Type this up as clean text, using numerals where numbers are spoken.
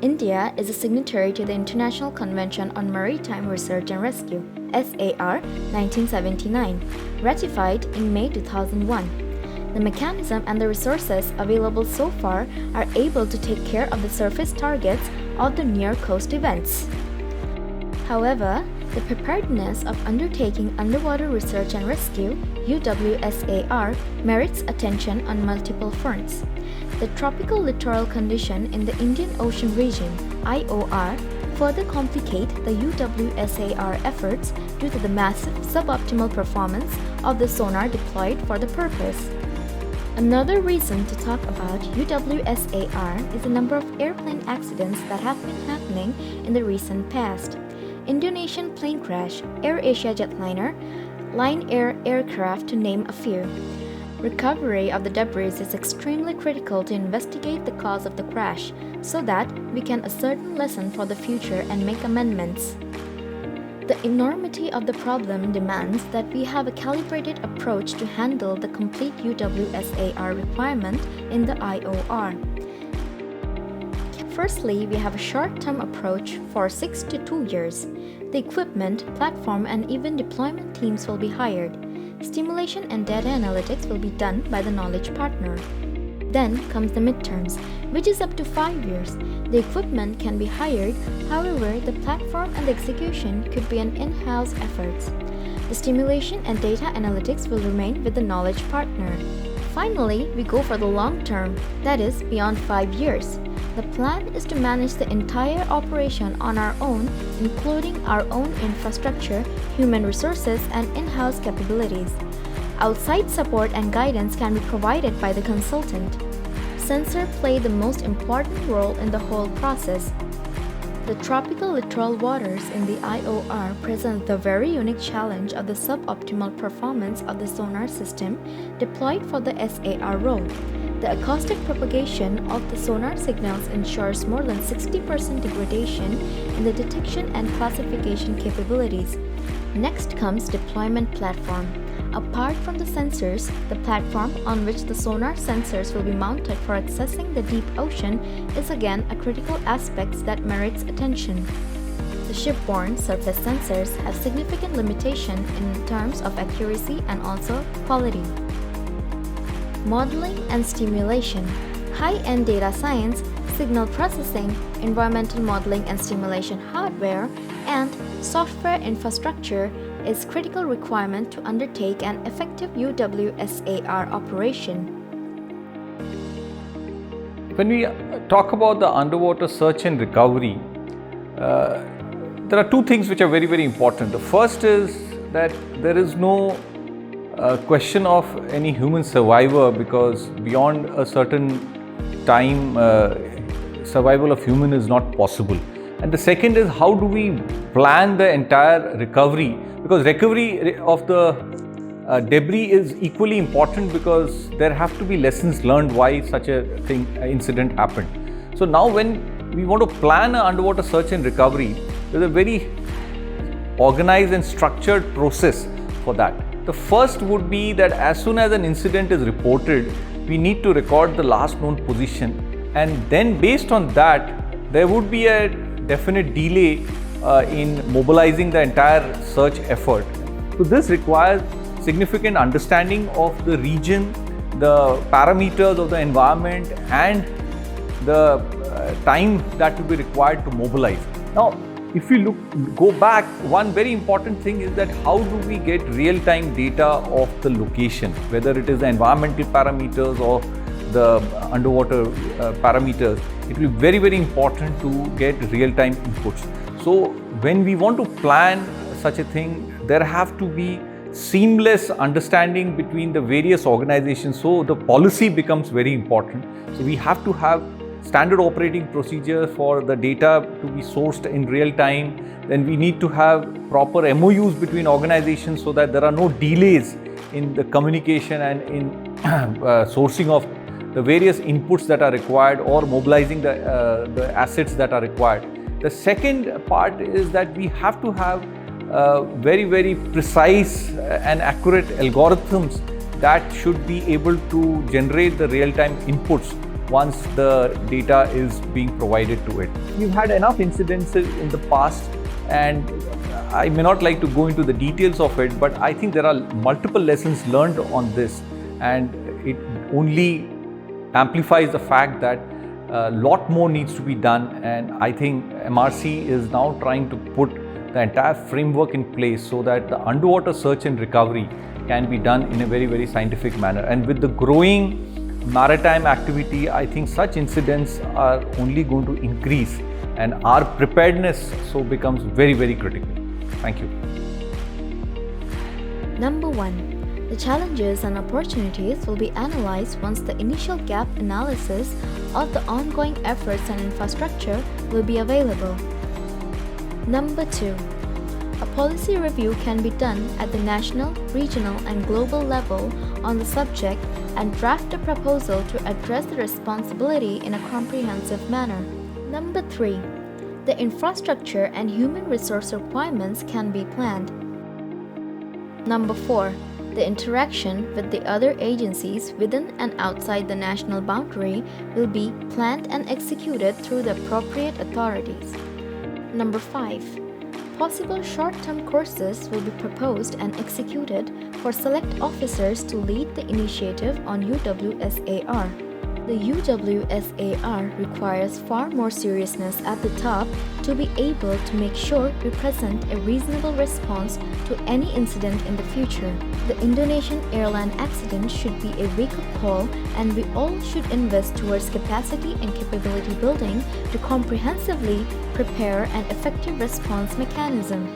India is a signatory to the International Convention on Maritime Research and Rescue, SAR 1979, ratified in May 2001. The mechanism and the resources available so far are able to take care of the surface targets of the near-coast events. However, the preparedness of undertaking underwater research and rescue, UWSAR, merits attention on multiple fronts. The tropical littoral condition in the Indian Ocean region, IOR, further complicate the UWSAR efforts due to the massive suboptimal performance of the sonar deployed for the purpose. Another reason to talk about UWSAR is the number of airplane accidents that have been happening in the recent past. Indonesian plane crash, AirAsia jetliner, Lion Air aircraft to name a few. Recovery of the debris is extremely critical to investigate the cause of the crash so that we can ascertain lesson for the future and make amendments. The enormity of the problem demands that we have a calibrated approach to handle the complete UWSAR requirement in the IOR. Firstly, we have a short-term approach for 6 to 2 years. The equipment, platform, and even deployment teams will be hired. Stimulation and data analytics will be done by the knowledge partner. Then comes the midterms, which is up to 5 years. The equipment can be hired, however, the platform and the execution could be an in-house effort. The stimulation and data analytics will remain with the knowledge partner. Finally, we go for the long term, that is, beyond 5 years. The plan is to manage the entire operation on our own, including our own infrastructure, human resources, and in-house capabilities. Outside support and guidance can be provided by the consultant. Sensors play the most important role in the whole process. The tropical littoral waters in the IOR present the very unique challenge of the suboptimal performance of the sonar system deployed for the SAR role. The acoustic propagation of the sonar signals ensures more than 60% degradation in the detection and classification capabilities. Next comes deployment platform. Apart from the sensors, the platform on which the sonar sensors will be mounted for accessing the deep ocean is again a critical aspect that merits attention. The shipborne surface sensors have significant limitation in terms of accuracy and also quality. Modeling and stimulation, high-end data science, signal processing, environmental modeling and stimulation hardware, and software infrastructure is critical requirement to undertake an effective UWSAR operation. When we talk about the underwater search and recovery, there are two things which are very, very important. The first is that there is no question of any human survivor, because beyond a certain time, survival of human is not possible. And the second is, how do we plan the entire recovery? Because recovery of the debris is equally important, because there have to be lessons learned why such a incident happened. So now when we want to plan an underwater search and recovery, there's a very organized and structured process for that. The first would be that as soon as an incident is reported, we need to record the last known position, and then based on that, there would be a definite delay in mobilizing the entire search effort. So this requires significant understanding of the region, the parameters of the environment, and the time that will be required to mobilize. Now, if we go back, one very important thing is that how do we get real-time data of the location, whether it is the environmental parameters or the underwater parameters. It will be very, very important to get real-time inputs. So when we want to plan such a thing, there have to be seamless understanding between the various organizations. So the policy becomes very important. So we have to have standard operating procedures for the data to be sourced in real time. Then we need to have proper MOUs between organizations so that there are no delays in the communication and in sourcing of the various inputs that are required or mobilizing the assets that are required. The second part is that we have to have very, very precise and accurate algorithms that should be able to generate the real-time inputs once the data is being provided to it. We've had enough incidents in the past, and I may not like to go into the details of it, but I think there are multiple lessons learned on this, and it only amplifies the fact that a lot more needs to be done. And I think MRC is now trying to put the entire framework in place so that the underwater search and recovery can be done in a very, very scientific manner. And with the growing maritime activity, I think such incidents are only going to increase, and our preparedness so becomes very, very critical. Thank you. Number 1. The challenges and opportunities will be analyzed once the initial gap analysis of the ongoing efforts and infrastructure will be available. Number 2. A policy review can be done at the national, regional, and global level on the subject and draft a proposal to address the responsibility in a comprehensive manner. Number 3. The infrastructure and human resource requirements can be planned. Number 4. The interaction with the other agencies within and outside the national boundary will be planned and executed through the appropriate authorities. Number 5. Possible short-term courses will be proposed and executed for select officers to lead the initiative on UWSAR. The UWSAR requires far more seriousness at the top to be able to make sure we present a reasonable response to any incident in the future. The Indonesian airline accident should be a wake-up call, and we all should invest towards capacity and capability building to comprehensively prepare an effective response mechanism.